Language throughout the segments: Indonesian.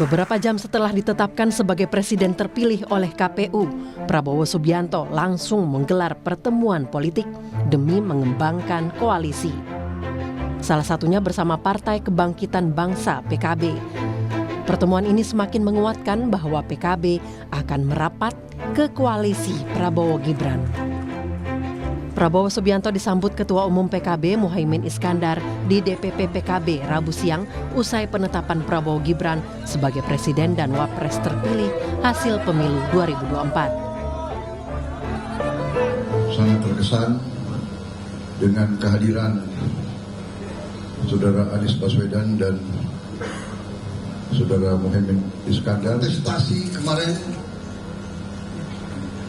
Beberapa jam setelah ditetapkan sebagai presiden terpilih oleh KPU, Prabowo Subianto langsung menggelar pertemuan politik demi mengembangkan koalisi. Salah satunya bersama Partai Kebangkitan Bangsa (PKB). Pertemuan ini semakin menguatkan bahwa PKB akan merapat ke koalisi Prabowo Gibran. Prabowo Subianto disambut Ketua Umum PKB Muhaimin Iskandar di DPP PKB Rabu siang usai penetapan Prabowo Gibran sebagai Presiden dan Wapres terpilih hasil pemilu 2024. Sangat terkesan dengan kehadiran Saudara Anies Baswedan dan Saudara Muhaimin Iskandar. Kontestasi kemarin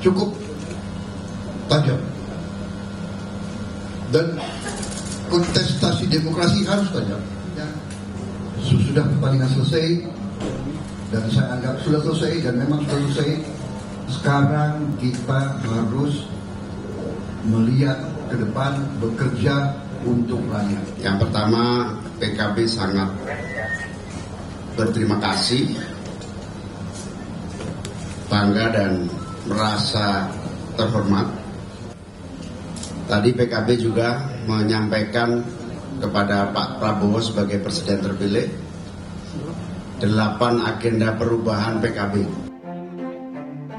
cukup tajam. Dan kontestasi demokrasi harus tajam. Sudah pertandingan selesai dan saya anggap sudah selesai dan memang sudah selesai. Sekarang kita harus melihat ke depan, bekerja untuk rakyat. Yang pertama, PKB sangat berterima kasih, bangga dan merasa terhormat. Tadi PKB juga menyampaikan kepada Pak Prabowo sebagai Presiden terpilih 8 agenda perubahan PKB.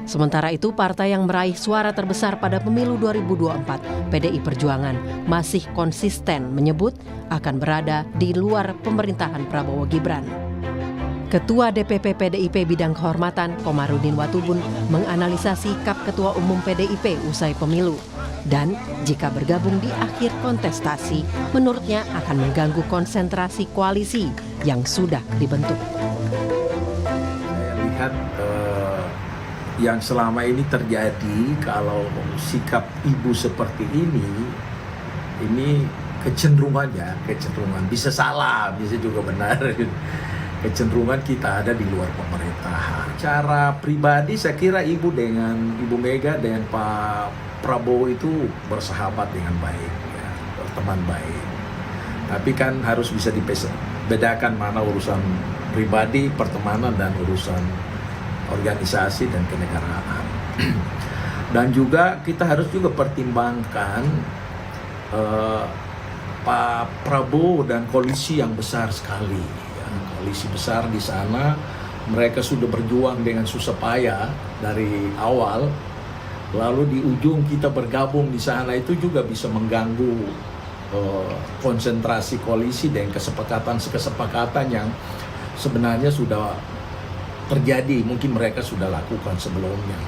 Sementara itu, partai yang meraih suara terbesar pada pemilu 2024, PDI Perjuangan, masih konsisten menyebut akan berada di luar pemerintahan Prabowo Gibran. Ketua DPP PDIP Bidang Kehormatan, Komarudin Watubun, menganalisa sikap Ketua Umum PDIP usai pemilu. Dan jika bergabung di akhir kontestasi, menurutnya akan mengganggu konsentrasi koalisi yang sudah dibentuk. Saya lihat yang selama ini terjadi, kalau sikap ibu seperti ini kecenderungan bisa salah, bisa juga benar. Kecenderungan kita ada di luar pemerintahan. Cara pribadi saya kira ibu Mega dengan Pak Prabowo itu bersahabat dengan baik, ya, berteman baik. Tapi kan harus bisa dibedakan mana urusan pribadi, pertemanan, dan urusan organisasi dan kenegaraan. Dan juga kita harus juga pertimbangkan Pak Prabowo dan koalisi yang besar sekali. Ya, koalisi besar di sana, mereka sudah berjuang dengan susah payah dari awal. Lalu di ujung kita bergabung di sana itu juga bisa mengganggu konsentrasi koalisi dan kesepakatan yang sebenarnya sudah terjadi, mungkin mereka sudah lakukan sebelumnya.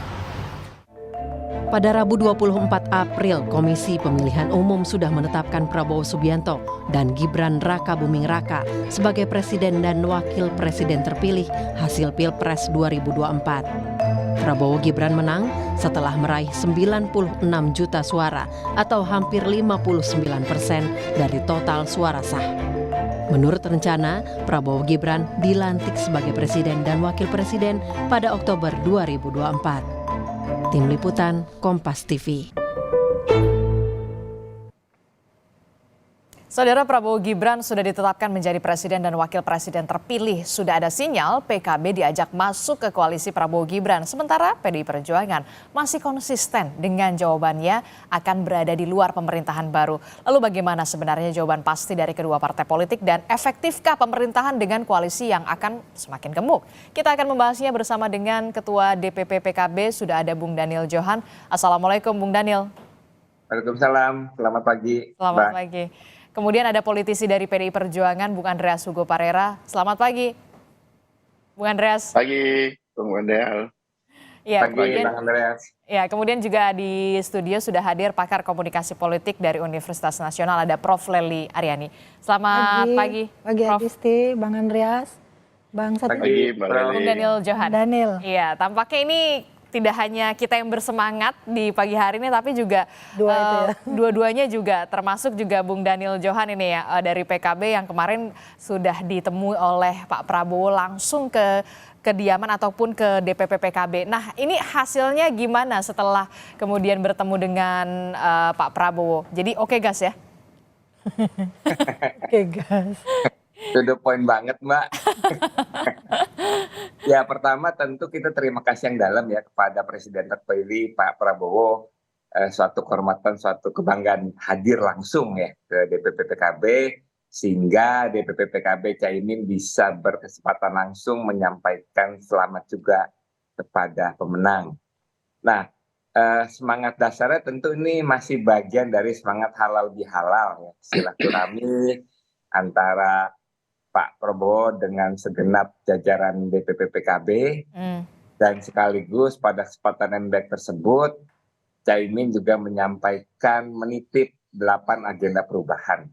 Pada Rabu 24 April, Komisi Pemilihan Umum sudah menetapkan Prabowo Subianto dan Gibran Rakabuming Raka sebagai Presiden dan Wakil Presiden terpilih hasil Pilpres 2024. Prabowo Gibran menang setelah meraih 96 juta suara atau hampir 59% dari total suara sah. Menurut rencana, Prabowo Gibran dilantik sebagai Presiden dan Wakil Presiden pada Oktober 2024. Tim Liputan, Kompas TV. Saudara, Prabowo Gibran sudah ditetapkan menjadi Presiden dan Wakil Presiden terpilih. Sudah ada sinyal PKB diajak masuk ke koalisi Prabowo Gibran. Sementara PDI Perjuangan masih konsisten dengan jawabannya akan berada di luar pemerintahan baru. Lalu bagaimana sebenarnya jawaban pasti dari kedua partai politik dan efektifkah pemerintahan dengan koalisi yang akan semakin gemuk? Kita akan membahasnya bersama dengan Ketua DPP PKB, sudah ada Bung Daniel Johan. Assalamualaikum Bung Daniel. Waalaikumsalam, selamat pagi. Selamat pagi. Kemudian ada politisi dari PDI Perjuangan, Bung Andreas Hugo Parera. Selamat pagi, Bung Andreas. Pagi, Bung Wendel. Ya, Pagi, Bang Andreas. Ya, kemudian juga di studio sudah hadir pakar komunikasi politik dari Universitas Nasional, ada Prof. Lely Aryani. Selamat pagi Prof. Adisti, Bang Andreas, Bang Satu. Pagi, Bang Bung Daniel Johan. Daniel. Iya, tampaknya ini tidak hanya kita yang bersemangat di pagi hari ini, tapi juga dua-duanya juga, termasuk juga Bung Daniel Johan ini ya, dari PKB yang kemarin sudah ditemui oleh Pak Prabowo langsung ke kediaman ataupun ke DPP PKB. Nah, ini hasilnya gimana setelah kemudian bertemu dengan Pak Prabowo? Jadi oke gas ya? Oke gas. To the point banget, Mbak. Ya, pertama tentu kita terima kasih yang dalam ya kepada Presiden terpilih Pak Prabowo. Suatu kehormatan, suatu kebanggaan hadir langsung ya ke DPP PKB, sehingga DPP PKB Caimin bisa berkesempatan langsung menyampaikan selamat juga kepada pemenang. Nah, semangat dasarnya tentu ini masih bagian dari semangat halal bihalal ya, silaturahmi antara Pak Prabowo dengan segenap jajaran DPP PKB, dan sekaligus pada kesempatan yang baik tersebut Caimin juga menyampaikan menitip 8 agenda perubahan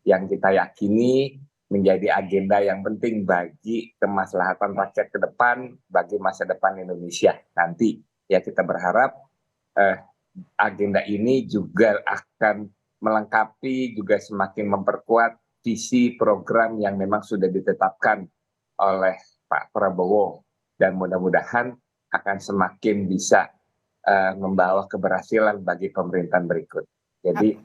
yang kita yakini menjadi agenda yang penting bagi kemaslahatan rakyat ke depan, bagi masa depan Indonesia nanti. Ya, kita berharap agenda ini juga akan melengkapi, juga semakin memperkuat visi program yang memang sudah ditetapkan oleh Pak Prabowo, dan mudah-mudahan akan semakin bisa membawa keberhasilan bagi pemerintahan berikut. Jadi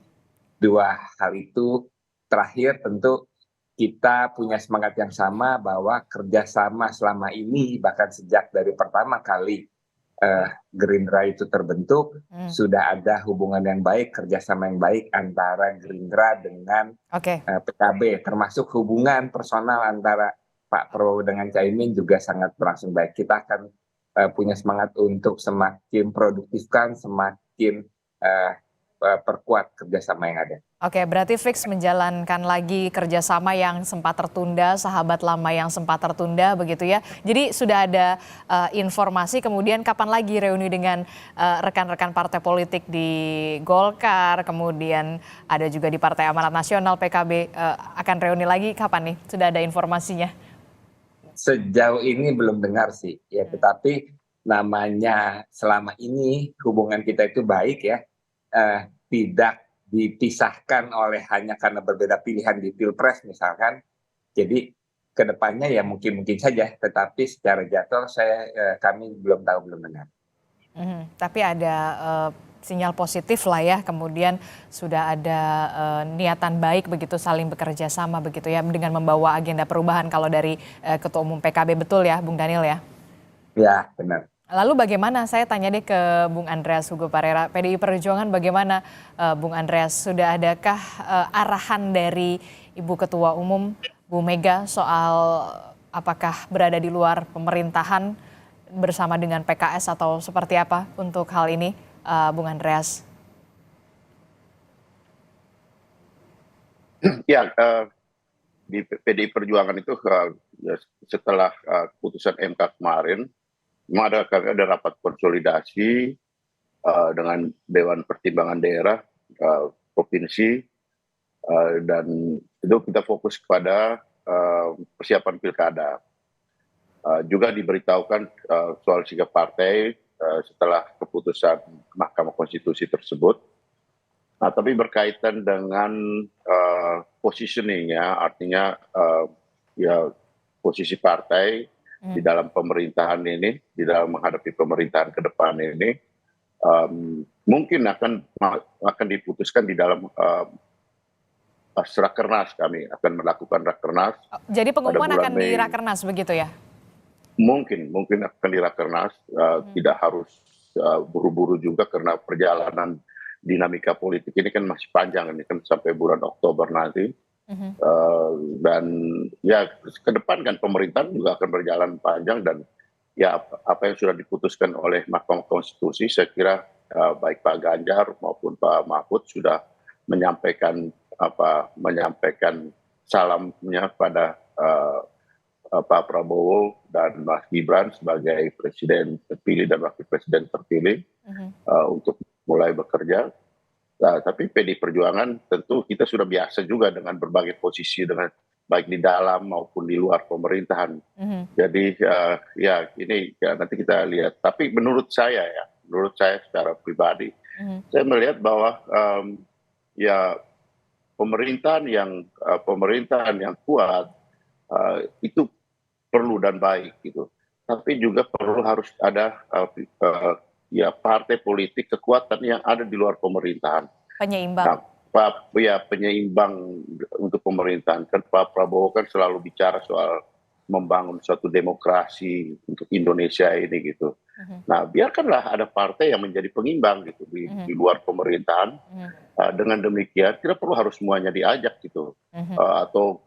dua hal itu, terakhir tentu kita punya semangat yang sama bahwa kerjasama selama ini, bahkan sejak dari pertama kali Gerindra itu terbentuk, sudah ada hubungan yang baik, kerjasama yang baik antara Gerindra dengan PKB, termasuk hubungan personal antara Pak Prabowo dengan Caimin juga sangat berlangsung baik. Kita akan punya semangat untuk semakin produktifkan, semakin perkuat kerjasama yang ada. Oke, berarti fix menjalankan lagi kerjasama yang sempat tertunda, sahabat lama yang sempat tertunda, begitu ya. Jadi sudah ada informasi kemudian kapan lagi reuni dengan rekan-rekan partai politik di Golkar, kemudian ada juga di Partai Amanat Nasional PKB, akan reuni lagi kapan nih? Sudah ada informasinya? Sejauh ini belum dengar sih, ya. Tetapi namanya selama ini hubungan kita itu baik ya, tidak dipisahkan oleh hanya karena berbeda pilihan di Pilpres misalkan. Jadi kedepannya ya mungkin saja, tetapi secara jadwal kami belum tahu, belum dengar. Tapi ada sinyal positif lah ya, kemudian sudah ada niatan baik begitu, saling bekerja sama begitu ya dengan membawa agenda perubahan kalau dari Ketua Umum PKB, betul ya Bung Daniel ya? Ya, benar. Lalu bagaimana, saya tanya deh ke Bung Andreas Hugo Parera, PDI Perjuangan bagaimana Bung Andreas, sudah adakah arahan dari Ibu Ketua Umum Bu Mega soal apakah berada di luar pemerintahan bersama dengan PKS atau seperti apa untuk hal ini, Bung Andreas? Ya, di PDI Perjuangan itu setelah keputusan MK kemarin, memang ada rapat konsolidasi dengan Dewan Pertimbangan Daerah Provinsi, dan itu kita fokus kepada persiapan pilkada. Juga diberitahukan soal sikap partai setelah keputusan Mahkamah Konstitusi tersebut. Nah, tapi berkaitan dengan positioning-nya, artinya ya posisi partai di dalam pemerintahan ini, di dalam menghadapi pemerintahan ke depan ini, mungkin akan diputuskan di dalam Rakernas. Kami akan melakukan Rakernas. Jadi pengumuman akan di Rakernas begitu ya? Mungkin akan di Rakernas, tidak harus buru-buru juga karena perjalanan dinamika politik ini kan masih panjang, ini kan sampai bulan Oktober nanti. Dan ya ke depan kan pemerintahan juga akan berjalan panjang, dan ya apa yang sudah diputuskan oleh Mahkamah Konstitusi, saya kira baik Pak Ganjar maupun Pak Mahfud sudah menyampaikan salamnya pada Pak Prabowo dan Mas Gibran sebagai presiden terpilih dan wakil presiden terpilih untuk mulai bekerja. Nah, tapi PDI Perjuangan tentu kita sudah biasa juga dengan berbagai posisi, dengan baik di dalam maupun di luar pemerintahan. Jadi ya ini ya nanti kita lihat. Tapi menurut saya secara pribadi, saya melihat bahwa ya pemerintahan yang kuat itu perlu dan baik gitu. Tapi juga harus ada ya partai politik kekuatan yang ada di luar pemerintahan. Penyeimbang. penyeimbang untuk pemerintahan. Kan Pak Prabowo kan selalu bicara soal membangun suatu demokrasi untuk Indonesia ini gitu. Nah, biarkanlah ada partai yang menjadi pengimbang gitu di luar pemerintahan. Dengan demikian tidak perlu harus semuanya diajak gitu. Atau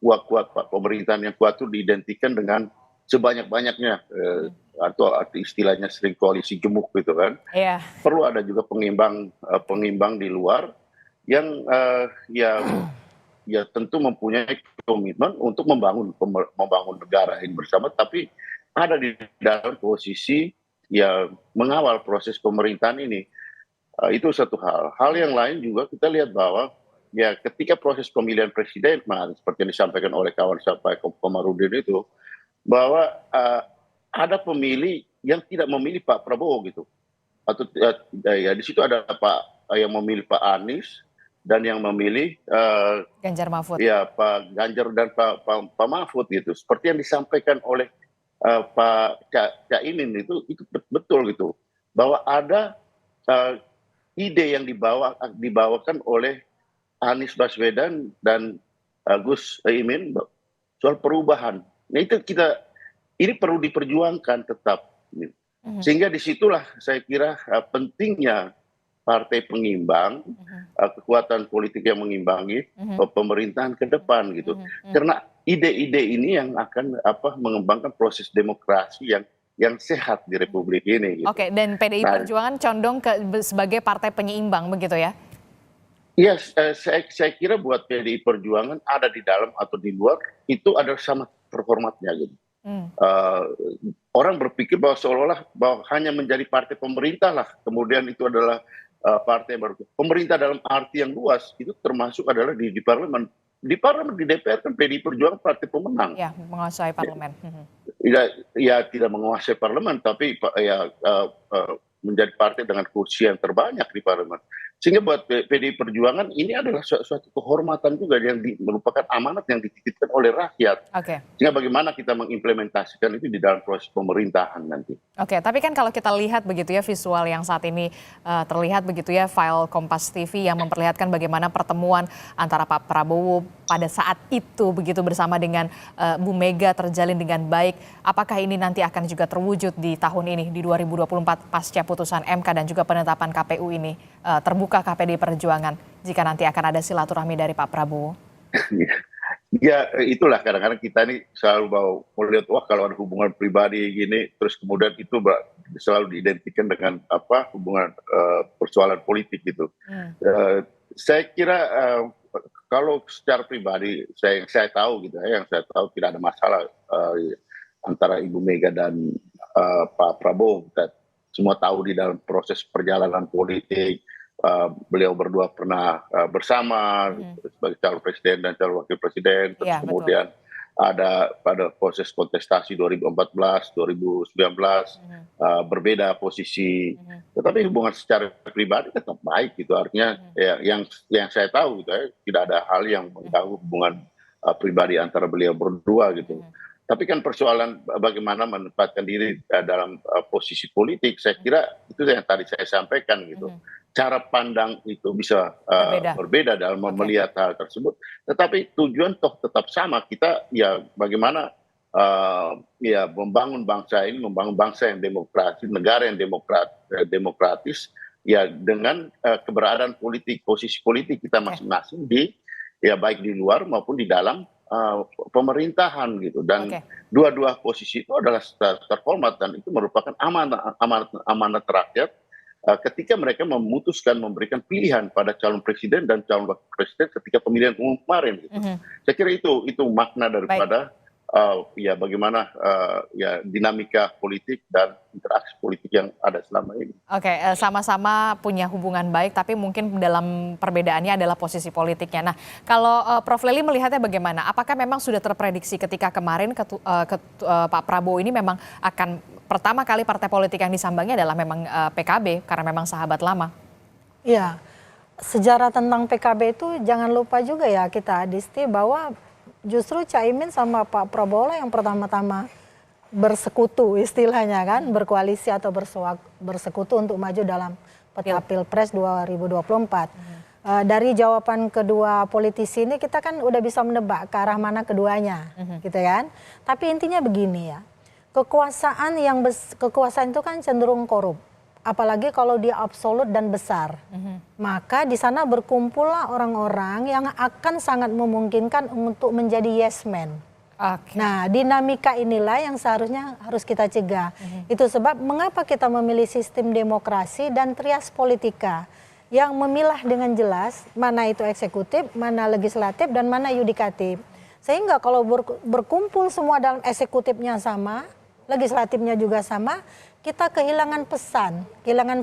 kuat-kuat pemerintahan yang kuat itu diidentikan dengan sebanyak-banyaknya atau istilahnya sering koalisi gemuk gitu kan. Perlu ada juga pengimbang di luar yang ya tentu mempunyai komitmen untuk membangun negara ini bersama, tapi ada di dalam posisi ya mengawal proses pemerintahan ini. Itu satu hal. Hal yang lain juga kita lihat bahwa ya ketika proses pemilihan presiden kemarin seperti yang disampaikan oleh kawan saya Pak Komarudin itu, bahwa ada pemilih yang tidak memilih Pak Prabowo gitu, atau ya di situ ada Pak yang memilih Pak Anies dan yang memilih Ganjar Mahfud. Ya Pak Ganjar dan Pak Mahfud gitu, seperti yang disampaikan oleh Pak Caimin itu betul gitu, bahwa ada ide yang dibawakan oleh Anies Baswedan dan Gus Imin soal perubahan. Nah itu ini perlu diperjuangkan tetap. Sehingga disitulah saya kira pentingnya partai pengimbang, kekuatan politik yang mengimbangi pemerintahan ke depan gitu. Karena ide-ide ini yang akan mengembangkan proses demokrasi yang sehat di Republik ini. Gitu. Oke, dan PDI Perjuangan condong sebagai partai penyeimbang begitu ya? Iya, saya kira buat PDI Perjuangan ada di dalam atau di luar itu adalah sama terhormatnya gitu. Orang berpikir bahwa seolah-olah bahwa hanya menjadi partai pemerintah lah, kemudian itu adalah partai baru. Pemerintah dalam arti yang luas itu termasuk adalah di parlemen. Di parlemen, di DPR kan PDI Perjuangan partai pemenang. Ya, menguasai parlemen. Ya tidak menguasai parlemen, tapi menjadi partai dengan kursi yang terbanyak di parlemen. Sehingga buat PDI Perjuangan ini adalah suatu kehormatan juga yang merupakan amanat yang dititipkan oleh rakyat. Sehingga bagaimana kita mengimplementasikan itu di dalam proses pemerintahan nanti. Oke, tapi kan kalau kita lihat begitu ya visual yang saat ini terlihat begitu ya file Kompas TV yang memperlihatkan bagaimana pertemuan antara Pak Prabowo pada saat itu begitu bersama dengan Bu Mega terjalin dengan baik. Apakah ini nanti akan juga terwujud di tahun ini di 2024 pasca putusan MK dan juga penetapan KPU ini terbuka KPD Perjuangan jika nanti akan ada silaturahmi dari Pak Prabowo? Ya itulah kadang-kadang kita ini selalu melihat wah kalau ada hubungan pribadi gini terus kemudian itu selalu diidentikan dengan hubungan persoalan politik gitu. Saya kira kalau secara pribadi saya tahu gitu ya, yang saya tahu tidak ada masalah antara Ibu Mega dan Pak Prabowo. Kita semua tahu di dalam proses perjalanan politik beliau berdua pernah bersama sebagai calon presiden dan calon wakil presiden. Terus kemudian ada pada proses kontestasi 2014, 2019 berbeda posisi. Tetapi hubungan secara pribadi tetap baik gitu. Artinya yang saya tahu gitu ya, tidak ada hal yang mengganggu hubungan pribadi antara beliau berdua gitu. Tapi kan persoalan bagaimana menempatkan diri dalam posisi politik, saya kira itu yang tadi saya sampaikan gitu. Cara pandang itu bisa berbeda dalam melihat hal tersebut. Tetapi tujuan toh tetap sama. Kita ya bagaimana ya membangun bangsa ini, membangun bangsa yang demokrasi, negara yang demokratis, ya dengan keberadaan politik, posisi politik kita masing-masing ya baik di luar maupun di dalam pemerintahan gitu. Dan dua-dua posisi itu adalah terhormat dan itu merupakan amanat rakyat ketika mereka memutuskan memberikan pilihan pada calon presiden dan calon wakil presiden ketika pemilihan umum kemarin gitu. Saya kira itu makna daripada ya bagaimana ya dinamika politik dan interaksi politik yang ada selama ini. Oke, sama-sama punya hubungan baik tapi mungkin dalam perbedaannya adalah posisi politiknya. Nah, kalau Prof Lely melihatnya bagaimana? Apakah memang sudah terprediksi ketika kemarin Pak Prabowo ini memang akan pertama kali partai politik yang disambangnya adalah memang PKB karena memang sahabat lama? Iya, sejarah tentang PKB itu jangan lupa juga ya kita Adisti bahwa justru Caimin sama Pak Prabowo yang pertama-tama bersekutu istilahnya kan, berkoalisi atau bersekutu untuk maju dalam peta Pilpres 2024. dari jawaban kedua politisi ini kita kan udah bisa menebak ke arah mana keduanya, gitu kan. Tapi intinya begini ya, kekuasaan itu kan cenderung korup, apalagi kalau dia absolut dan besar. Maka di sana berkumpullah orang-orang yang akan sangat memungkinkan untuk menjadi yes man. Nah, dinamika inilah yang seharusnya harus kita cegah. Itu sebab mengapa kita memilih sistem demokrasi dan trias politika yang memilah dengan jelas mana itu eksekutif, mana legislatif, dan mana yudikatif. Sehingga kalau berkumpul semua dalam eksekutifnya sama, legislatifnya juga sama, kita kehilangan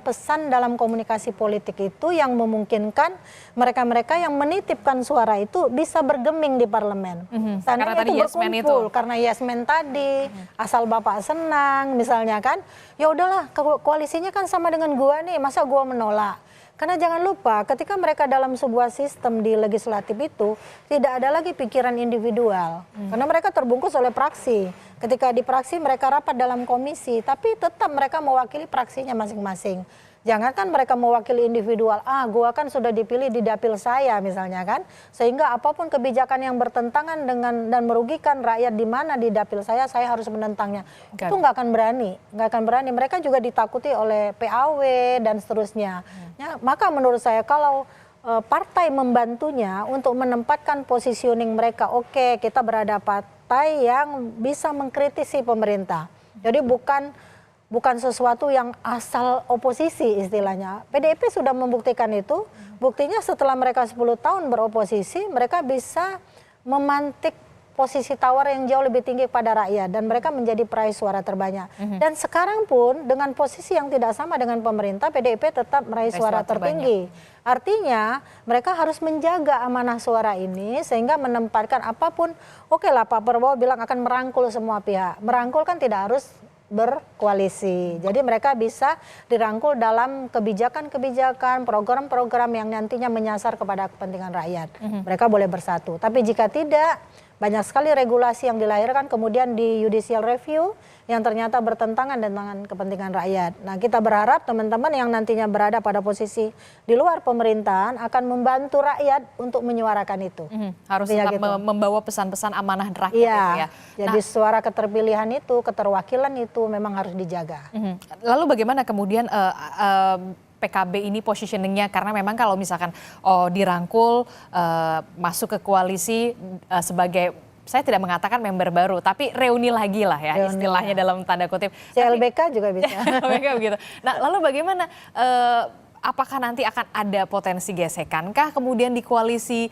pesan dalam komunikasi politik itu yang memungkinkan mereka-mereka yang menitipkan suara itu bisa bergeming di parlemen. Karena itu berkumpul, karena yes man tadi, asal Bapak senang misalnya kan, ya udahlah koalisinya kan sama dengan gua nih, masa gua menolak. Karena jangan lupa ketika mereka dalam sebuah sistem di legislatif itu tidak ada lagi pikiran individual. Karena mereka terbungkus oleh praksi. Ketika di praksi mereka rapat dalam komisi, tapi tetap mereka mewakili praksinya masing-masing. Jangankan mereka mewakili individual, gua kan sudah dipilih di dapil saya misalnya kan. Sehingga apapun kebijakan yang bertentangan dengan dan merugikan rakyat di mana di dapil saya harus menentangnya. Itu nggak akan berani. Mereka juga ditakuti oleh PAW dan seterusnya. Ya, maka menurut saya kalau partai membantunya untuk menempatkan positioning mereka, oke, kita berada partai yang bisa mengkritisi pemerintah. Jadi bukan sesuatu yang asal oposisi istilahnya. PDIP sudah membuktikan itu. Buktinya setelah mereka 10 tahun beroposisi, mereka bisa memantik posisi tawar yang jauh lebih tinggi pada rakyat. Dan mereka menjadi peraih suara terbanyak. Dan sekarang pun dengan posisi yang tidak sama dengan pemerintah, PDIP tetap meraih suara tertinggi. Artinya mereka harus menjaga amanah suara ini sehingga menempatkan apapun. Oke lah, Pak Prabowo bilang akan merangkul semua pihak. Merangkul kan tidak harus berkoalisi. Jadi mereka bisa dirangkul dalam kebijakan-kebijakan, program-program yang nantinya menyasar kepada kepentingan rakyat. Mereka boleh bersatu. Tapi jika tidak, banyak sekali regulasi yang dilahirkan kemudian di judicial review yang ternyata bertentangan dengan kepentingan rakyat. Nah, kita berharap teman-teman yang nantinya berada pada posisi di luar pemerintahan akan membantu rakyat untuk menyuarakan itu. Harus tetap membawa pesan-pesan amanah rakyat. Iya, gitu ya. Jadi suara keterpilihan itu, keterwakilan itu memang harus dijaga. Lalu bagaimana kemudian PKB ini positioningnya, karena memang kalau misalkan dirangkul masuk ke koalisi sebagai, saya tidak mengatakan member baru, tapi reuni lagi lah ya, istilahnya dalam tanda kutip. CLBK juga bisa. CLBK begitu. Nah, lalu bagaimana? Apakah nanti akan ada potensi gesekankah kemudian di koalisi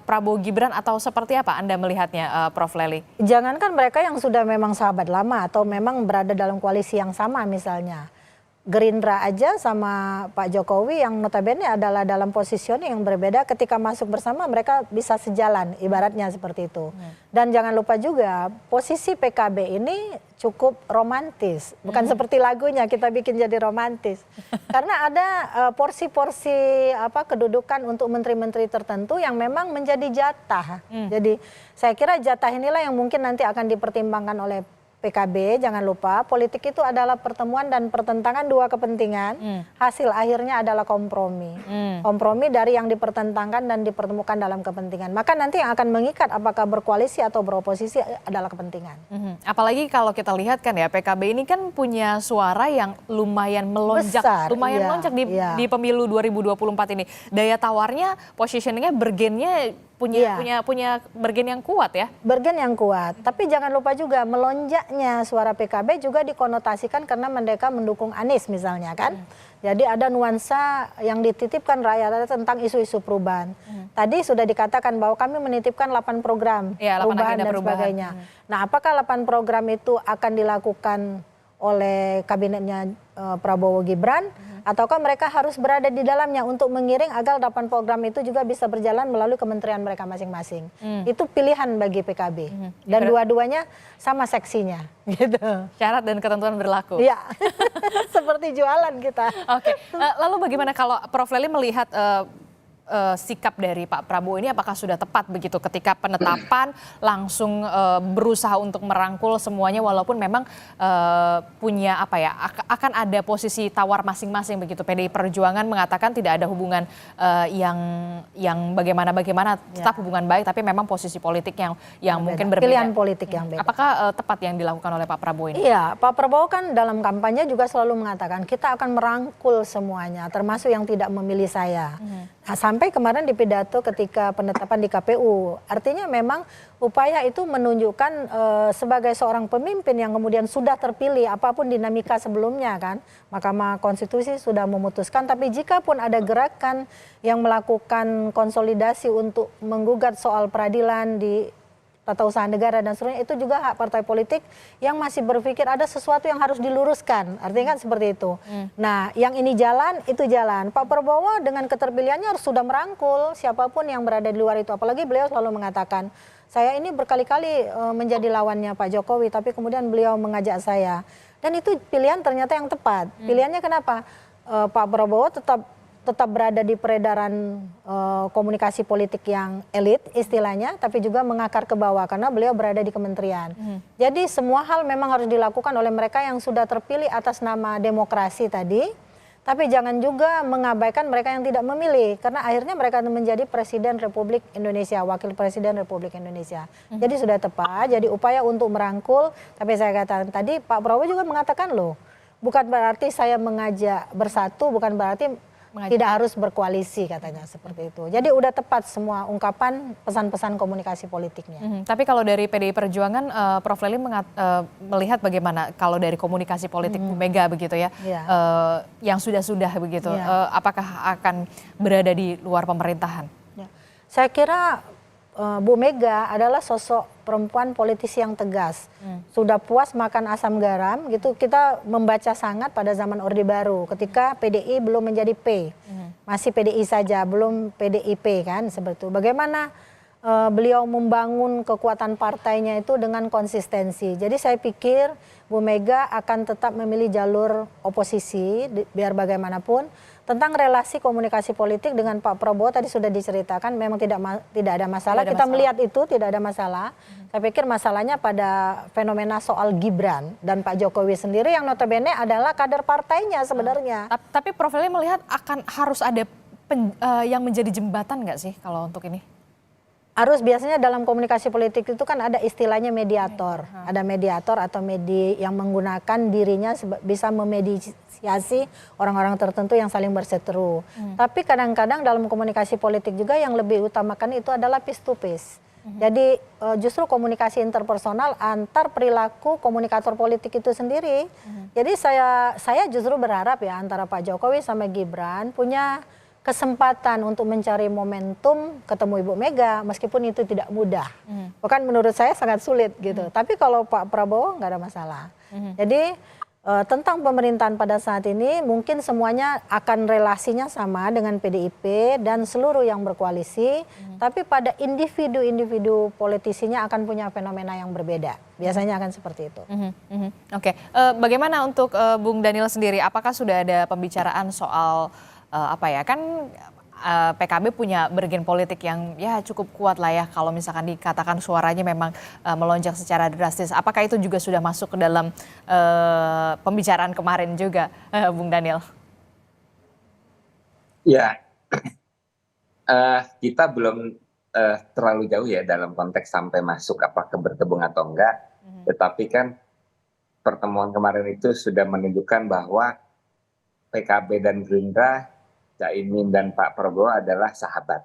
Prabowo Gibran atau seperti apa Anda melihatnya, Prof. Lely? Jangankan mereka yang sudah memang sahabat lama atau memang berada dalam koalisi yang sama misalnya. Gerindra aja sama Pak Jokowi yang notabene adalah dalam positioning yang berbeda, ketika masuk bersama mereka bisa sejalan, ibaratnya seperti itu. Dan jangan lupa juga posisi PKB ini cukup romantis, bukan seperti lagunya kita bikin jadi romantis. Karena ada porsi-porsi kedudukan untuk menteri-menteri tertentu yang memang menjadi jatah. Jadi saya kira jatah inilah yang mungkin nanti akan dipertimbangkan oleh PKB. Jangan lupa politik itu adalah pertemuan dan pertentangan dua kepentingan. Hasil akhirnya adalah kompromi. Kompromi dari yang dipertentangkan dan dipertemukan dalam kepentingan. Maka nanti yang akan mengikat apakah berkoalisi atau beroposisi adalah kepentingan. Apalagi kalau kita lihat kan ya, PKB ini kan punya suara yang lumayan melonjak. Besar, melonjak di pemilu 2024 ini. Daya tawarnya, positioningnya, bergennya punya bergen yang kuat ya. Bergen yang kuat. Tapi jangan lupa juga melonjaknya suara PKB juga dikonotasikan karena mereka mendukung Anies misalnya kan. Jadi ada nuansa yang dititipkan rakyat tentang isu-isu perubahan. Tadi sudah dikatakan bahwa kami menitipkan 8 program perubahan dan sebagainya. Nah, apakah 8 program itu akan dilakukan oleh kabinetnya Prabowo Gibran, ataukah mereka harus berada di dalamnya untuk mengiring agar 8 program itu juga bisa berjalan melalui kementerian mereka masing-masing. Itu pilihan bagi PKB. Dan dua-duanya sama seksinya gitu. Syarat dan ketentuan berlaku. Iya. Seperti jualan kita. Oke. Lalu bagaimana kalau Prof. Lely melihat sikap dari Pak Prabowo ini apakah sudah tepat begitu ketika penetapan langsung berusaha untuk merangkul semuanya walaupun memang punya akan ada posisi tawar masing-masing begitu. PDI Perjuangan mengatakan tidak ada hubungan yang bagaimana tetap hubungan baik tapi memang posisi politik yang mungkin berbeda. Pilihan politik yang beda. Apakah tepat yang dilakukan oleh Pak Prabowo ini? Iya, Pak Prabowo kan dalam kampanye juga selalu mengatakan kita akan merangkul semuanya termasuk yang tidak memilih saya. Nah, sampai kemarin di pidato ketika penetapan di KPU, artinya memang upaya itu menunjukkan sebagai seorang pemimpin yang kemudian sudah terpilih apapun dinamika sebelumnya kan, Mahkamah Konstitusi sudah memutuskan, tapi jika pun ada gerakan yang melakukan konsolidasi untuk menggugat soal peradilan di tata usaha negara dan seterusnya, itu juga hak partai politik yang masih berpikir ada sesuatu yang harus diluruskan. Artinya kan seperti itu. Nah, yang ini jalan, itu jalan. Pak Prabowo dengan keterpilihannya harus sudah merangkul siapapun yang berada di luar itu. Apalagi beliau selalu mengatakan, saya ini berkali-kali menjadi lawannya Pak Jokowi, tapi kemudian beliau mengajak saya. Dan itu pilihan ternyata yang tepat. Pilihannya kenapa? Pak Prabowo tetap berada di peredaran komunikasi politik yang elit istilahnya, tapi juga mengakar ke bawah karena beliau berada di kementerian. Jadi semua hal memang harus dilakukan oleh mereka yang sudah terpilih atas nama demokrasi tadi, tapi jangan juga mengabaikan mereka yang tidak memilih karena akhirnya mereka menjadi Presiden Republik Indonesia, Wakil Presiden Republik Indonesia. Jadi sudah tepat, jadi upaya untuk merangkul, tapi saya katakan tadi Pak Prabowo juga mengatakan loh, bukan berarti saya mengajak bersatu, bukan berarti tidak harus berkoalisi katanya seperti itu. Jadi udah tepat semua ungkapan pesan-pesan komunikasi politiknya. Tapi kalau dari PDI Perjuangan, Prof. Lely melihat bagaimana kalau dari komunikasi politik Bu Mega begitu ya, yang sudah-sudah begitu, apakah akan berada di luar pemerintahan? Saya kira Bu Mega adalah sosok perempuan politisi yang tegas. Sudah puas makan asam garam gitu. Kita membaca sangat pada zaman Orde Baru ketika PDI belum menjadi P. Masih PDI saja, belum PDIP kan seperti itu. Bagaimana beliau membangun kekuatan partainya itu dengan konsistensi. Jadi saya pikir Bu Mega akan tetap memilih jalur oposisi biar bagaimanapun. Tentang relasi komunikasi politik dengan Pak Prabowo tadi sudah diceritakan, memang tidak ada masalah. Kita melihat itu tidak ada masalah. Saya pikir masalahnya pada fenomena soal Gibran dan Pak Jokowi sendiri yang notabene adalah kader partainya sebenarnya. Tapi Prof. Lely melihat harus ada yang menjadi jembatan nggak sih kalau untuk ini? Harus, biasanya dalam komunikasi politik itu kan ada istilahnya mediator. Ada mediator atau yang menggunakan dirinya bisa memediasi orang-orang tertentu yang saling berseteru. Tapi kadang-kadang dalam komunikasi politik juga yang lebih utamakan itu adalah piece to piece. Jadi justru komunikasi interpersonal antar perilaku komunikator politik itu sendiri. Jadi saya justru berharap ya antara Pak Jokowi sama Gibran punya kesempatan untuk mencari momentum ketemu Ibu Mega, meskipun itu tidak mudah. Bahkan menurut saya sangat sulit gitu. Tapi kalau Pak Prabowo nggak ada masalah. Jadi tentang pemerintahan pada saat ini mungkin semuanya akan relasinya sama dengan PDIP dan seluruh yang berkoalisi. Tapi pada individu-individu politisinya akan punya fenomena yang berbeda. Biasanya akan seperti itu. Oke, bagaimana untuk Bung Daniel sendiri? Apakah sudah ada pembicaraan soal PKB punya bergen politik yang ya cukup kuat lah ya kalau misalkan dikatakan suaranya memang melonjak secara drastis. Apakah itu juga sudah masuk ke dalam pembicaraan kemarin juga, Bung Daniel? Ya, kita belum terlalu jauh ya dalam konteks sampai masuk apakah bergabung atau enggak. Tetapi kan pertemuan kemarin itu sudah menunjukkan bahwa PKB dan Gerindra, Caimin dan Pak Prabowo adalah sahabat,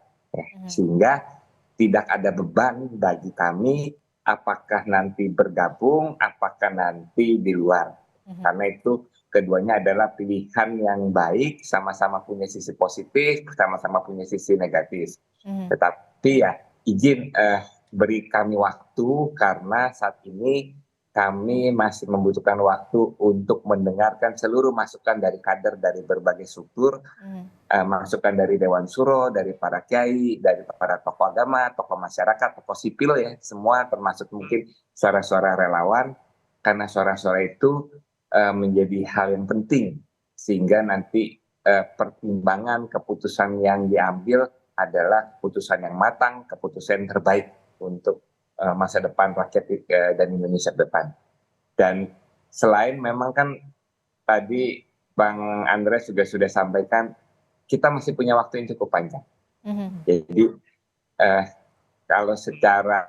sehingga tidak ada beban bagi kami apakah nanti bergabung, apakah nanti di luar. Karena itu keduanya adalah pilihan yang baik, sama-sama punya sisi positif, sama-sama punya sisi negatif. Tetapi ya izin beri kami waktu karena saat ini kami masih membutuhkan waktu untuk mendengarkan seluruh masukan dari kader dari berbagai struktur, masukan dari Dewan Suro, dari para kiai, dari para tokoh agama, tokoh masyarakat, tokoh sipil ya, semua termasuk mungkin suara-suara relawan, karena suara-suara itu menjadi hal yang penting sehingga nanti pertimbangan keputusan yang diambil adalah keputusan yang matang, keputusan yang terbaik untuk masa depan rakyat dan Indonesia ke depan. Dan selain memang kan tadi Bang Andreas juga sudah sampaikan, kita masih punya waktu yang cukup panjang. Jadi kalau secara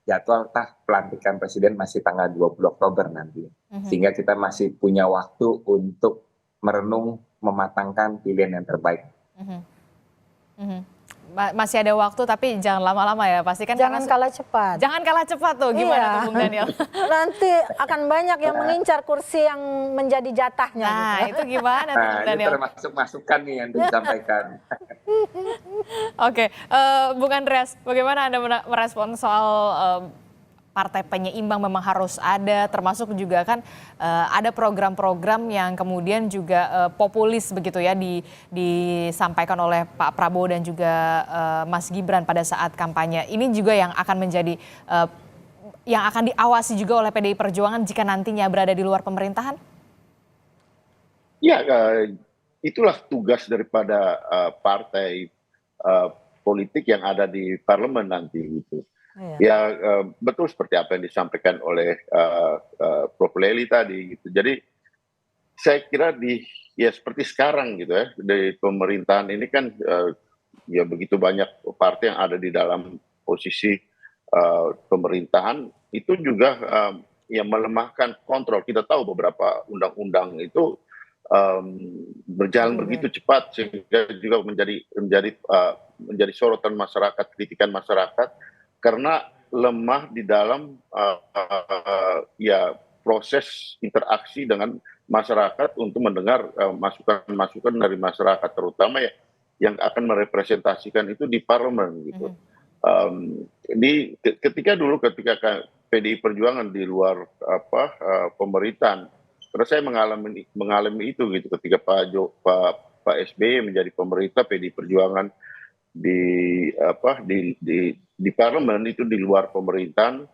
jadwal pelantikan presiden masih tanggal 20 Oktober nanti. Sehingga kita masih punya waktu untuk merenung, mematangkan pilihan yang terbaik. Masih ada waktu tapi jangan lama-lama ya, pasti kan. Jangan kalah cepat. Jangan kalah cepat tuh, gimana tuh Bung Daniel? Nanti akan banyak yang mengincar kursi yang menjadi jatahnya. Nah, gitu. itu gimana tuh Bung Nah, ini Daniel? termasuk masukan nih yang disampaikan. Oke, Bung Andreas, bagaimana Anda merespon soal partai penyeimbang memang harus ada, termasuk juga kan ada program-program yang kemudian juga populis begitu ya disampaikan oleh Pak Prabowo dan juga Mas Gibran pada saat kampanye. Ini juga yang akan menjadi yang akan diawasi juga oleh PDI Perjuangan jika nantinya berada di luar pemerintahan? Ya, itulah tugas daripada partai politik yang ada di parlemen nanti gitu. Ya, betul seperti apa yang disampaikan oleh Prof. Lely tadi gitu. Jadi saya kira ya seperti sekarang gitu ya, di pemerintahan ini kan ya begitu banyak partai yang ada di dalam posisi pemerintahan, itu juga yang melemahkan kontrol. Kita tahu beberapa undang-undang itu berjalan begitu cepat sehingga juga menjadi sorotan masyarakat, kritikan masyarakat, karena lemah di dalam ya proses interaksi dengan masyarakat untuk mendengar masukan-masukan dari masyarakat, terutama ya yang akan merepresentasikan itu di parlemen gitu. Ketika PDI Perjuangan di luar pemerintahan, karena saya mengalami itu gitu ketika Pak SBY menjadi pemerintah, PDI Perjuangan di parlemen itu di luar pemerintahan,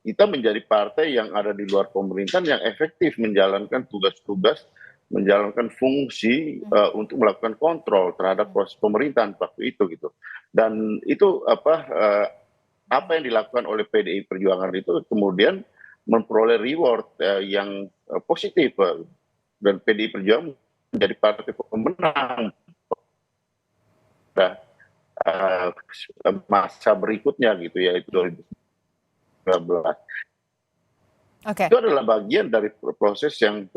kita menjadi partai yang ada di luar pemerintahan yang efektif menjalankan tugas-tugas, menjalankan fungsi untuk melakukan kontrol terhadap proses pemerintahan waktu itu gitu. Dan itu apa yang dilakukan oleh PDI Perjuangan itu kemudian memperoleh reward yang positif, dan PDI Perjuangan menjadi partai pemenang masa berikutnya gitu ya, itu 2019. Itu adalah bagian dari proses yang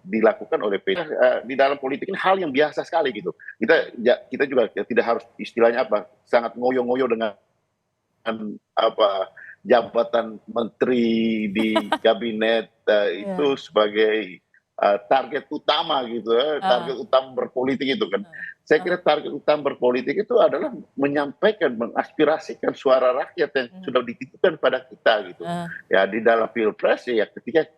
dilakukan oleh PDI. Di dalam politik ini hal yang biasa sekali gitu. Kita juga tidak harus istilahnya sangat ngoyo-ngoyo dengan jabatan menteri di kabinet itu sebagai target utama gitu ya, target utama berpolitik itu kan. Saya kira target utama berpolitik itu adalah menyampaikan, mengaspirasikan suara rakyat yang sudah dititipkan pada kita gitu. Ya di dalam pilpres ya ketika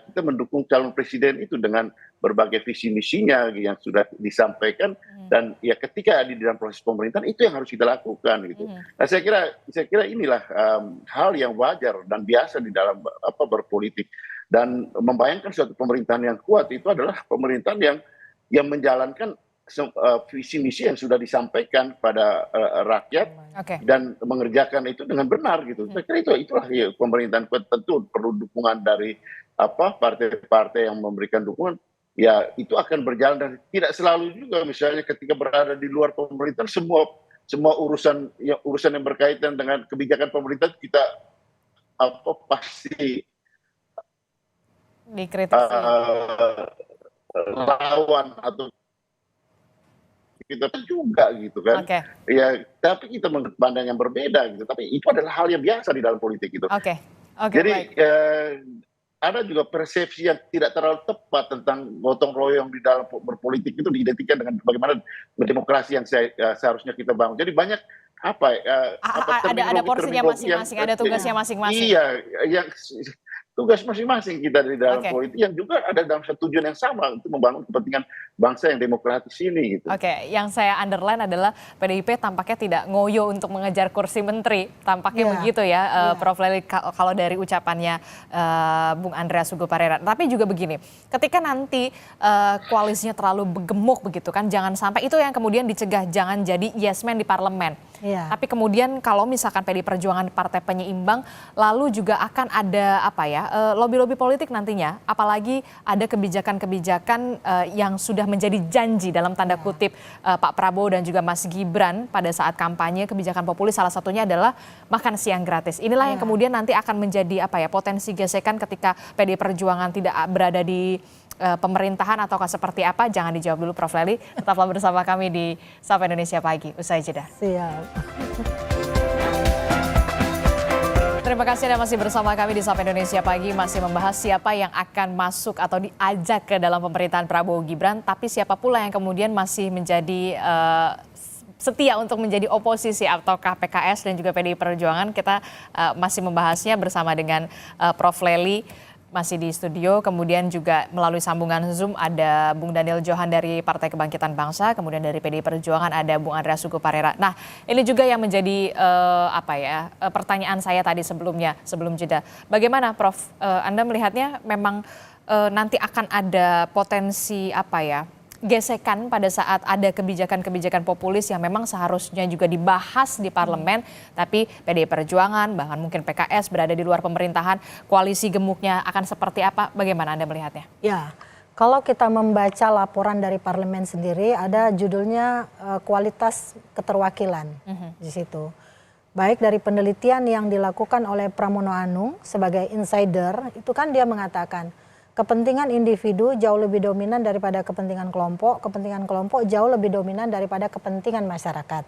kita mendukung calon presiden itu dengan berbagai visi misinya yang sudah disampaikan, dan ya ketika di dalam proses pemerintahan itu yang harus kita lakukan gitu. Nah, saya kira inilah hal yang wajar dan biasa di dalam berpolitik, dan membayangkan suatu pemerintahan yang kuat itu adalah pemerintahan yang menjalankan visi misi yang sudah disampaikan pada rakyat dan mengerjakan itu dengan benar gitu. Saya kira itulah ya, pemerintahan kuat. Tentu perlu dukungan dari partai-partai yang memberikan dukungan. Ya itu akan berjalan, dan tidak selalu juga misalnya ketika berada di luar pemerintahan semua urusan yang berkaitan dengan kebijakan pemerintah kita pasti dikritisi lawan atau kita juga gitu kan. Ya tapi kita memandang yang berbeda gitu, tapi itu adalah hal yang biasa di dalam politik gitu. Jadi ada juga persepsi yang tidak terlalu tepat tentang gotong royong di dalam berpolitik itu diidentikan dengan bagaimana demokrasi yang seharusnya kita bangun. Jadi banyak ada porsinya masing-masing, ada tugasnya masing-masing. Iya, yang tugas masing-masing kita di dalam politik yang juga ada dalam satu tujuan yang sama untuk membangun kepentingan bangsa yang demokratis ini gitu. Oke, yang saya underline adalah PDIP tampaknya tidak ngoyo untuk mengejar kursi menteri. Tampaknya begitu ya, Prof. Lely, kalau dari ucapannya Bung Andreas Hugo Parera. Tapi juga begini, ketika nanti koalisinya terlalu gemuk begitu kan, jangan sampai itu yang kemudian dicegah, jangan jadi yes man di parlemen. Tapi kemudian kalau misalkan PDI Perjuangan partai penyeimbang, lalu juga akan ada lobby-lobby politik nantinya, apalagi ada kebijakan-kebijakan yang sudah menjadi janji dalam tanda kutip Pak Prabowo dan juga Mas Gibran pada saat kampanye kebijakan populis, salah satunya adalah makan siang gratis. Inilah yang kemudian nanti akan menjadi potensi gesekan ketika PDI Perjuangan tidak berada di pemerintahan ataukah seperti apa? Jangan dijawab dulu Prof. Lely. Tetaplah bersama kami di Sapa Indonesia Pagi. Usai jeda. Siap. Terima kasih Anda masih bersama kami di Sapa Indonesia Pagi, masih membahas siapa yang akan masuk atau diajak ke dalam pemerintahan Prabowo Gibran, tapi siapa pula yang kemudian masih menjadi setia untuk menjadi oposisi, ataukah PKS dan juga PDI Perjuangan. Kita masih membahasnya bersama dengan Prof. Lely masih di studio, kemudian juga melalui sambungan Zoom ada Bung Daniel Johan dari Partai Kebangkitan Bangsa, kemudian dari PDI Perjuangan ada Bung Andreas Hugo Parera. Nah, ini juga yang menjadi pertanyaan saya tadi sebelum jeda. Bagaimana Prof? Anda melihatnya memang nanti akan ada potensi gesekan pada saat ada kebijakan-kebijakan populis yang memang seharusnya juga dibahas di parlemen, tapi PDI Perjuangan, bahkan mungkin PKS berada di luar pemerintahan, koalisi gemuknya akan seperti apa? Bagaimana Anda melihatnya? Ya, kalau kita membaca laporan dari parlemen sendiri, ada judulnya kualitas keterwakilan di situ. Baik dari penelitian yang dilakukan oleh Pramono Anung sebagai insider, itu kan dia mengatakan, kepentingan individu jauh lebih dominan daripada kepentingan kelompok jauh lebih dominan daripada kepentingan masyarakat.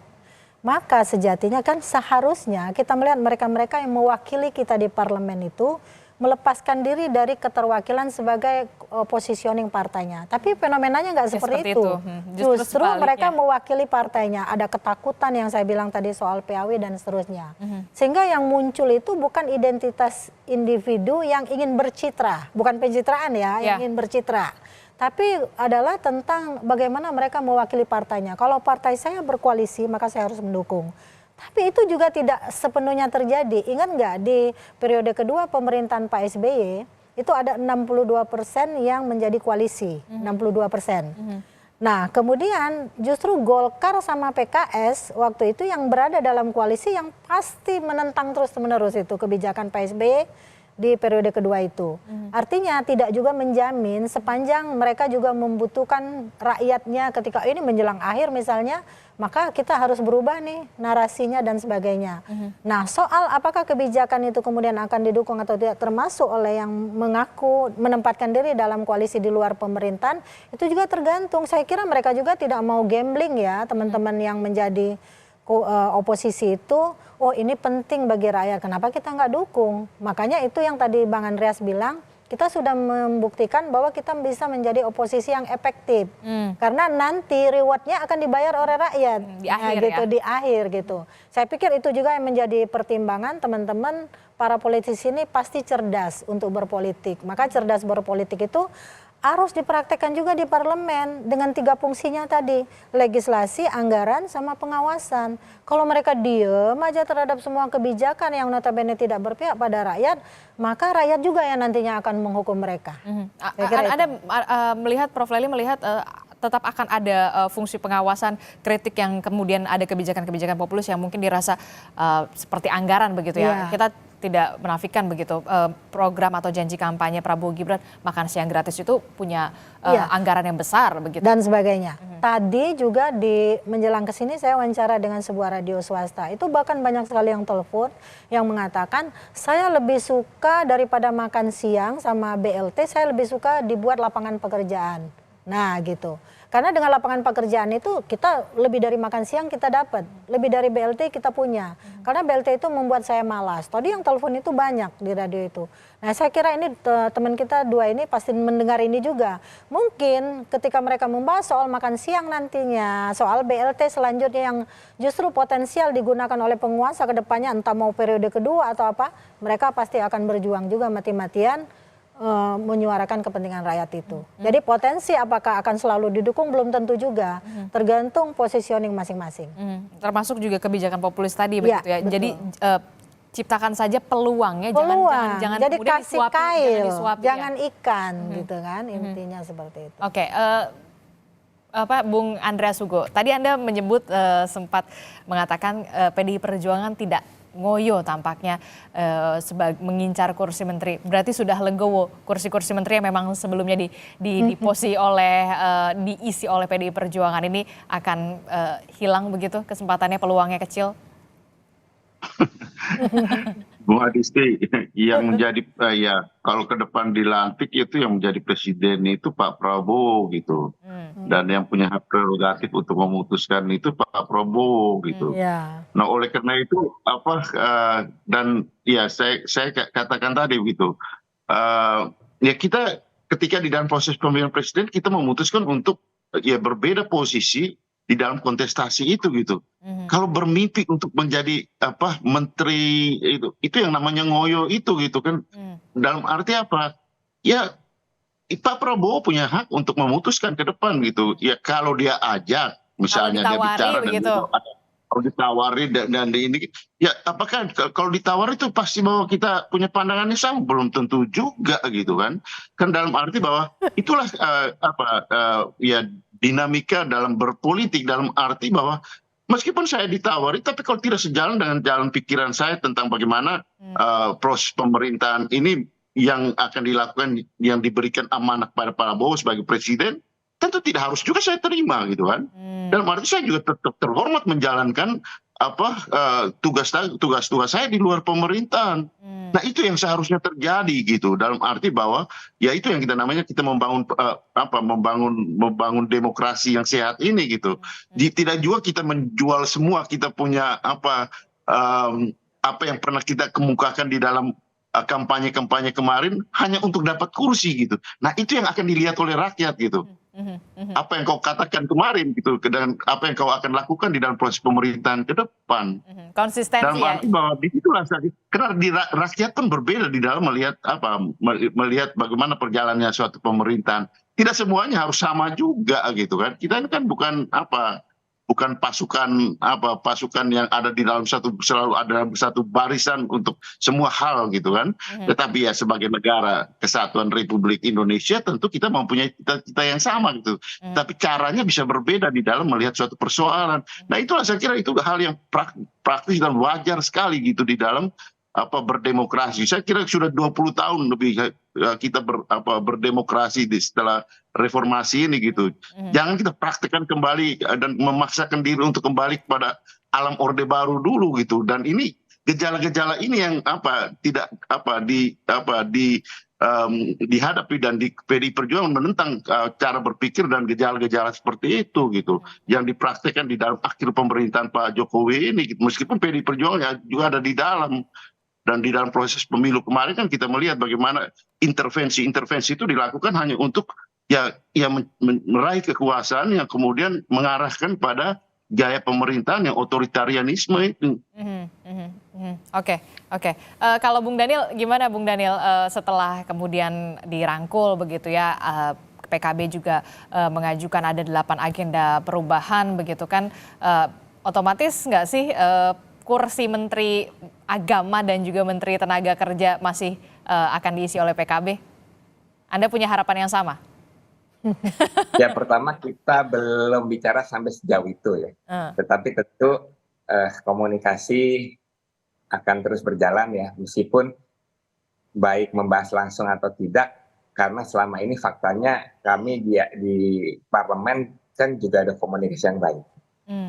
Maka sejatinya kan seharusnya kita melihat mereka-mereka yang mewakili kita di parlemen itu melepaskan diri dari keterwakilan sebagai positioning partainya. Tapi fenomenanya nggak seperti itu. Justru mereka mewakili partainya. Ada ketakutan yang saya bilang tadi soal PAW dan seterusnya. Sehingga yang muncul itu bukan identitas individu yang ingin bercitra. Bukan pencitraan ya, yang ingin bercitra. Tapi adalah tentang bagaimana mereka mewakili partainya. Kalau partai saya berkoalisi, maka saya harus mendukung. Tapi itu juga tidak sepenuhnya terjadi. Ingat nggak di periode kedua pemerintahan Pak SBY itu ada 62% yang menjadi koalisi, 62%. Nah kemudian justru Golkar sama PKS waktu itu yang berada dalam koalisi yang pasti menentang terus-menerus itu kebijakan Pak SBY di periode kedua itu. Artinya tidak juga menjamin sepanjang mereka juga membutuhkan rakyatnya ketika ini menjelang akhir misalnya, maka kita harus berubah nih narasinya dan sebagainya. Nah soal apakah kebijakan itu kemudian akan didukung atau tidak termasuk oleh yang mengaku menempatkan diri dalam koalisi di luar pemerintahan, itu juga tergantung. Saya kira mereka juga tidak mau gambling ya teman-teman yang menjadi oposisi itu, oh ini penting bagi rakyat, kenapa kita nggak dukung? Makanya itu yang tadi Bang Andreas bilang, kita sudah membuktikan bahwa kita bisa menjadi oposisi yang efektif. Karena nanti rewardnya akan dibayar oleh rakyat. Di akhir gitu. Saya pikir itu juga yang menjadi pertimbangan teman-teman para politisi ini pasti cerdas untuk berpolitik. Maka cerdas berpolitik itu harus dipraktekkan juga di parlemen dengan 3 fungsinya tadi, legislasi, anggaran, sama pengawasan. Kalau mereka diem aja terhadap semua kebijakan yang notabene tidak berpihak pada rakyat, maka rakyat juga yang nantinya akan menghukum mereka. Anda melihat, Prof. Lely melihat tetap akan ada fungsi pengawasan, kritik yang kemudian ada kebijakan-kebijakan populis yang mungkin dirasa seperti anggaran begitu ya. Kita tidak menafikan begitu program atau janji kampanye Prabowo Gibran makan siang gratis itu punya anggaran yang besar begitu dan sebagainya. Tadi juga di menjelang ke sini saya wawancara dengan sebuah radio swasta. Itu bahkan banyak sekali yang telepon yang mengatakan saya lebih suka daripada makan siang sama BLT, saya lebih suka dibuat lapangan pekerjaan. Nah gitu. Karena dengan lapangan pekerjaan itu kita lebih dari makan siang kita dapat, lebih dari BLT kita punya. Karena BLT itu membuat saya malas. Tadi yang telepon itu banyak di radio itu. Nah saya kira ini teman kita 2 ini pasti mendengar ini juga. Mungkin ketika mereka membahas soal makan siang nantinya, soal BLT selanjutnya yang justru potensial digunakan oleh penguasa ke depannya, entah mau periode kedua atau apa, mereka pasti akan berjuang juga mati-matian menyuarakan kepentingan rakyat itu. Jadi potensi apakah akan selalu didukung belum tentu juga, tergantung positioning masing-masing. Termasuk juga kebijakan populis tadi Iya, begitu ya. betul. Jadi ciptakan saja peluangnya, Peluang, jangan jadi kemudian kasih disuapi, kail, disuapi, jangan ya. ikan gitu kan, intinya seperti itu. Oke, Bung Andreas Hugo, tadi Anda menyebut sempat mengatakan PDI Perjuangan tidak ngoyo tampaknya sebagai mengincar kursi menteri. Berarti sudah legowo kursi-kursi menteri yang memang sebelumnya diisi oleh PDI Perjuangan ini akan hilang begitu kesempatannya, peluangnya kecil. Bung Adisti, yang menjadi ya kalau ke depan dilantik itu yang menjadi presiden itu Pak Prabowo gitu, dan yang punya hak prerogatif untuk memutuskan itu Pak Prabowo gitu. Ya. Nah oleh karena itu dan ya saya katakan tadi gitu, ya kita ketika di dalam proses pemilihan presiden kita memutuskan untuk ya berbeda posisi di dalam kontestasi itu gitu. Kalau bermimpi untuk menjadi menteri itu yang namanya ngoyo itu gitu kan. Dalam arti apa? Ya Pak Prabowo punya hak untuk memutuskan ke depan gitu. Ya kalau dia ajak misalnya dia bicara begitu. dan kalau ditawari dan ini ya apakah kalau ditawari itu pasti bahwa kita punya pandangannya sama, belum tentu juga gitu kan dalam arti bahwa itulah ya dinamika dalam berpolitik, dalam arti bahwa meskipun saya ditawari tapi kalau tidak sejalan dengan jalan pikiran saya tentang bagaimana proses pemerintahan ini yang akan dilakukan, yang diberikan amanah pada Prabowo sebagai presiden, tentu tidak harus juga saya terima gitu kan. Dalam arti saya juga tetap terhormat menjalankan tugas-tugas saya di luar pemerintahan. Nah itu yang seharusnya terjadi gitu, dalam arti bahwa ya itu yang kita membangun demokrasi yang sehat ini gitu. Tidak juga kita menjual semua kita punya apa yang pernah kita kemukakan di dalam kampanye kemarin hanya untuk dapat kursi gitu. Nah itu yang akan dilihat oleh rakyat gitu. Apa yang kau katakan kemarin gitu, dan apa yang kau akan lakukan di dalam proses pemerintahan ke depan. Konsistensi dalam arti bahwa disitulah karena rakyat pun berbeda di dalam melihat bagaimana perjalannya suatu pemerintahan. Tidak semuanya harus sama juga gitu kan. Kita ini kan bukan pasukan yang ada di dalam selalu ada satu barisan untuk semua hal gitu kan. Tetapi ya sebagai negara kesatuan Republik Indonesia tentu kita mempunyai cita-cita yang sama gitu. Tapi caranya bisa berbeda di dalam melihat suatu persoalan. Nah itulah saya kira itu hal yang praktis dan wajar sekali gitu di dalam berdemokrasi. Saya kira sudah 20 tahun lebih kita berdemokrasi setelah reformasi ini gitu. Jangan kita praktekkan kembali dan memaksakan diri untuk kembali kepada alam orde baru dulu gitu. Dan ini gejala-gejala ini yang dihadapi dan di PDI Perjuangan menentang cara berpikir dan gejala-gejala seperti itu gitu yang dipraktekkan di dalam akhir pemerintahan Pak Jokowi ini gitu. Meskipun PDI Perjuangan juga ada di dalam. Dan di dalam proses pemilu kemarin kan kita melihat bagaimana intervensi itu dilakukan hanya untuk meraih kekuasaan yang kemudian mengarahkan pada gaya pemerintahan yang otoritarianisme itu. Oke. Kalau Bung Daniel gimana Bung Daniel setelah kemudian dirangkul begitu ya, PKB juga mengajukan ada 8 agenda perubahan begitu kan, otomatis nggak sih kursi Menteri Agama dan juga Menteri Tenaga Kerja masih akan diisi oleh PKB? Anda punya harapan yang sama? Ya pertama kita belum bicara sampai sejauh itu ya. Tetapi tentu komunikasi akan terus berjalan ya, meskipun baik membahas langsung atau tidak, karena selama ini faktanya kami di parlemen kan juga ada komunikasi yang baik.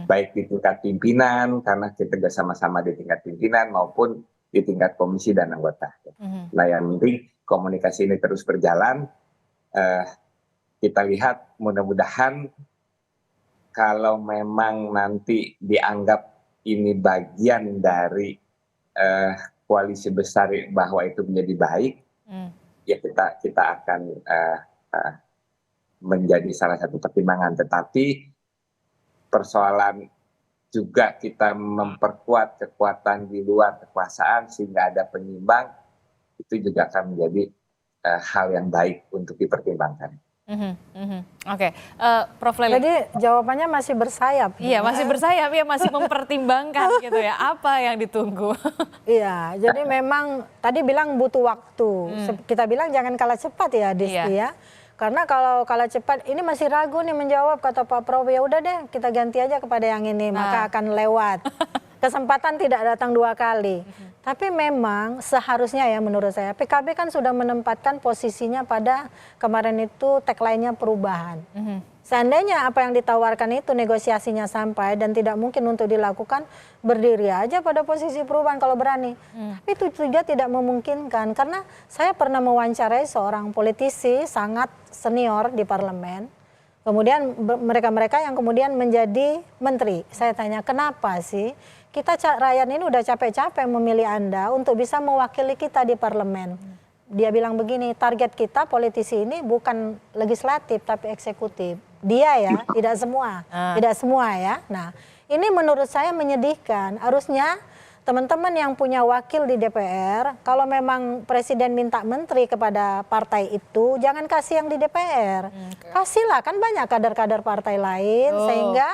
Baik di tingkat pimpinan, karena kita sama-sama di tingkat pimpinan, maupun di tingkat komisi dan anggota. Nah yang penting komunikasi ini terus berjalan. Kita lihat mudah-mudahan kalau memang nanti dianggap ini bagian dari koalisi besar bahwa itu menjadi baik, ya kita akan menjadi salah satu pertimbangan. Tetapi persoalan juga kita memperkuat kekuatan di luar kekuasaan sehingga ada penyimbang, itu juga akan menjadi hal yang baik untuk dipertimbangkan. Oke, Prof. Lely. Jadi jawabannya masih bersayap. Iya, masih bersayap ya, masih mempertimbangkan gitu ya. Apa yang ditunggu? Iya, jadi memang tadi bilang butuh waktu. Kita bilang jangan kalah cepat ya, Disti ya. Karena kalau kalah cepat ini masih ragu nih menjawab, kata Pak Prabowo, ya udah deh kita ganti aja kepada yang ini, maka akan lewat. Kesempatan tidak datang 2 kali. Tapi memang seharusnya ya menurut saya PKB kan sudah menempatkan posisinya pada kemarin itu tagline-nya perubahan. Seandainya apa yang ditawarkan itu negosiasinya sampai dan tidak mungkin untuk dilakukan, berdiri aja pada posisi perubahan kalau berani. Tapi itu juga tidak memungkinkan karena saya pernah mewawancarai seorang politisi sangat senior di parlemen. Kemudian mereka-mereka yang kemudian menjadi menteri. Saya tanya, kenapa sih kita rakyat ini udah capek-capek memilih Anda untuk bisa mewakili kita di parlemen. Dia bilang begini, target kita politisi ini bukan legislatif tapi eksekutif. Dia ya, tidak semua ya. Nah, ini menurut saya menyedihkan. Harusnya teman-teman yang punya wakil di DPR, kalau memang presiden minta menteri kepada partai itu, jangan kasih yang di DPR. Kasihlah, kan banyak kader-kader partai lain, sehingga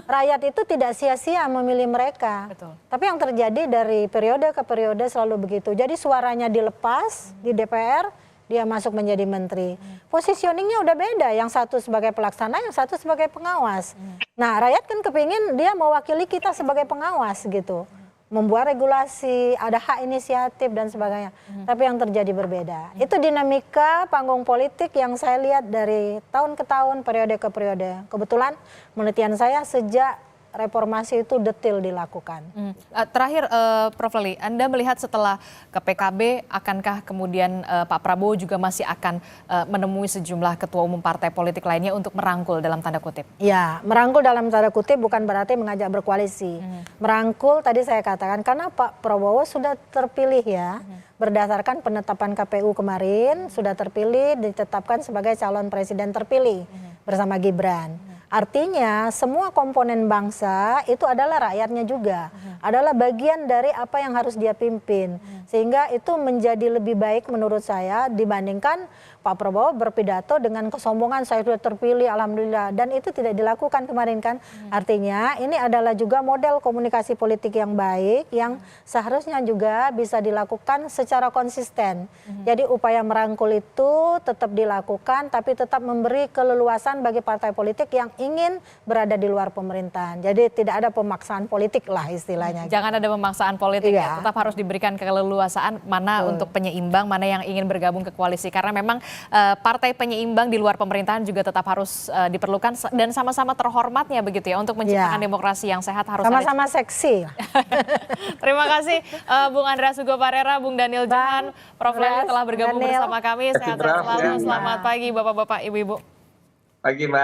rakyat itu tidak sia-sia memilih mereka. Betul. Tapi yang terjadi dari periode ke periode selalu begitu. Jadi suaranya dilepas di DPR, dia masuk menjadi menteri. Positioningnya udah beda, yang satu sebagai pelaksana, yang satu sebagai pengawas. Nah, rakyat kan kepingin dia mewakili kita sebagai pengawas gitu. Membuat regulasi, ada hak inisiatif dan sebagainya. Tapi yang terjadi berbeda. Itu dinamika panggung politik yang saya lihat dari tahun ke tahun, periode ke periode. Kebetulan penelitian saya sejak reformasi itu detail dilakukan. Terakhir Prof. Lely, Anda melihat setelah ke PKB, akankah kemudian Pak Prabowo juga masih akan menemui sejumlah ketua umum partai politik lainnya untuk merangkul dalam tanda kutip? Ya, merangkul dalam tanda kutip bukan berarti mengajak berkoalisi. Merangkul tadi saya katakan karena Pak Prabowo sudah terpilih ya, berdasarkan penetapan KPU kemarin, sudah terpilih, ditetapkan sebagai calon presiden terpilih bersama Gibran. Artinya semua komponen bangsa itu adalah rakyatnya juga, adalah bagian dari apa yang harus dia pimpin. Sehingga itu menjadi lebih baik menurut saya dibandingkan Pak Prabowo berpidato dengan kesombongan, saya sudah terpilih alhamdulillah, dan itu tidak dilakukan kemarin kan. Artinya ini adalah juga model komunikasi politik yang baik yang seharusnya juga bisa dilakukan secara konsisten. Jadi upaya merangkul itu tetap dilakukan tapi tetap memberi keleluasan bagi partai politik yang ingin berada di luar pemerintahan. Jadi tidak ada pemaksaan politik lah istilahnya. Jangan ada pemaksaan politik ya, tetap harus diberikan keleluasaan mana untuk penyeimbang, mana yang ingin bergabung ke koalisi. Karena memang partai penyeimbang di luar pemerintahan juga tetap harus diperlukan dan sama-sama terhormatnya begitu ya untuk menciptakan demokrasi yang sehat harus sama-sama seksi. Terima kasih Bung Andreas Hugo Parera, Bung Daniel Johan, Prof. Lely telah bergabung bersama kami. Sehat selalu, selamat pagi Bapak-Bapak, Ibu-Ibu. Pagi Mbak.